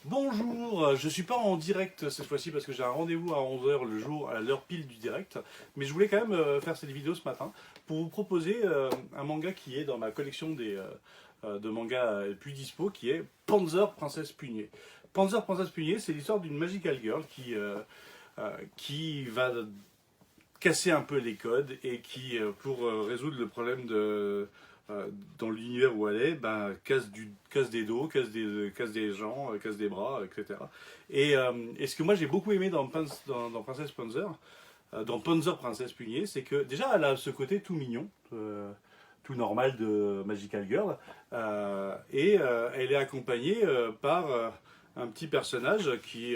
Bonjour, je suis pas en direct cette fois-ci parce que j'ai un rendez-vous à 11 h le jour, à l'heure pile du direct, mais je voulais quand même faire cette vidéo ce matin pour vous proposer un manga qui est dans ma collection de mangas plus dispo, qui est Panzer Princesse Pugné. Panzer Princesse Pugné, c'est l'histoire d'une magical girl qui va casser un peu les codes et qui, pour résoudre le problème dans l'univers où elle est, ben, casse des dos, casse des gens, casse des bras, etc. Et ce que moi j'ai beaucoup aimé dans Princesse Panzer, dans Panzer Princesse Pugné, c'est que déjà elle a ce côté tout mignon, tout normal de Magical Girl, elle est accompagnée par un petit personnage qui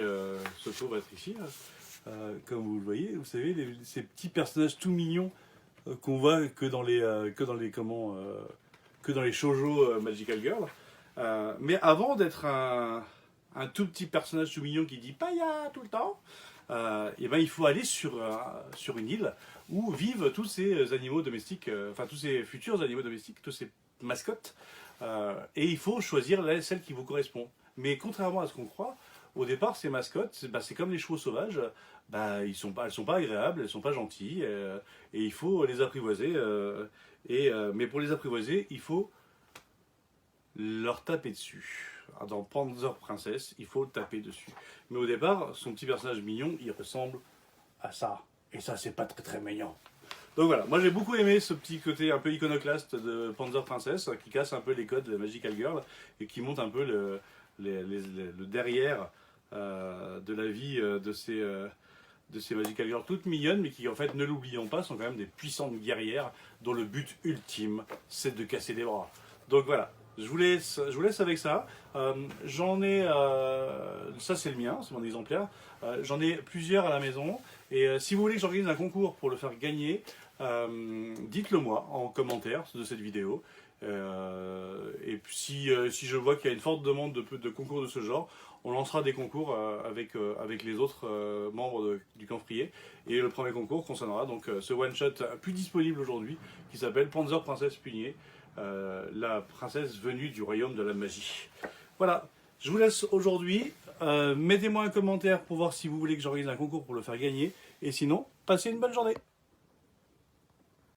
se trouve être ici, comme vous le voyez, vous savez, ces petits personnages tout mignons qu'on voit que dans les shoujo Magical Girl. Mais avant d'être un tout petit personnage tout mignon qui dit Paya tout le temps, et ben il faut aller sur une île où vivent tous ces animaux domestiques, enfin tous ces futurs animaux domestiques, tous ces mascottes, et il faut choisir celle qui vous correspond. Mais contrairement à ce qu'on croit, au départ, ces mascottes, c'est comme les chevaux sauvages, elles sont pas agréables, elles sont pas gentilles, et il faut les apprivoiser. Mais pour les apprivoiser, il faut leur taper dessus. Alors, dans Panzer Princess, il faut taper dessus. Mais au départ, son petit personnage mignon, il ressemble à ça. Et ça, c'est pas très très mignon. Donc voilà, moi j'ai beaucoup aimé ce petit côté un peu iconoclaste de Panzer Princess, qui casse un peu les codes de Magical Girl et qui montre un peu le derrière de la vie de ces Magical Girls toutes mignonnes, mais qui en fait, ne l'oublions pas, sont quand même des puissantes guerrières dont le but ultime, c'est de casser des bras. Donc voilà, je vous laisse avec ça. J'en ai, ça c'est le mien, c'est mon exemplaire. J'en ai plusieurs à la maison. Et si vous voulez que j'organise un concours pour le faire gagner, dites-le moi en commentaire de cette vidéo. Et puis si je vois qu'il y a une forte demande de concours de ce genre, on lancera des concours avec les autres membres du Camphrier. Et le premier concours concernera donc ce one-shot plus disponible aujourd'hui qui s'appelle Panzer Princesse Pugné, la princesse venue du royaume de la magie. Voilà, je vous laisse aujourd'hui. Mettez-moi un commentaire pour voir si vous voulez que j'organise un concours pour le faire gagner. Et sinon, passez une bonne journée.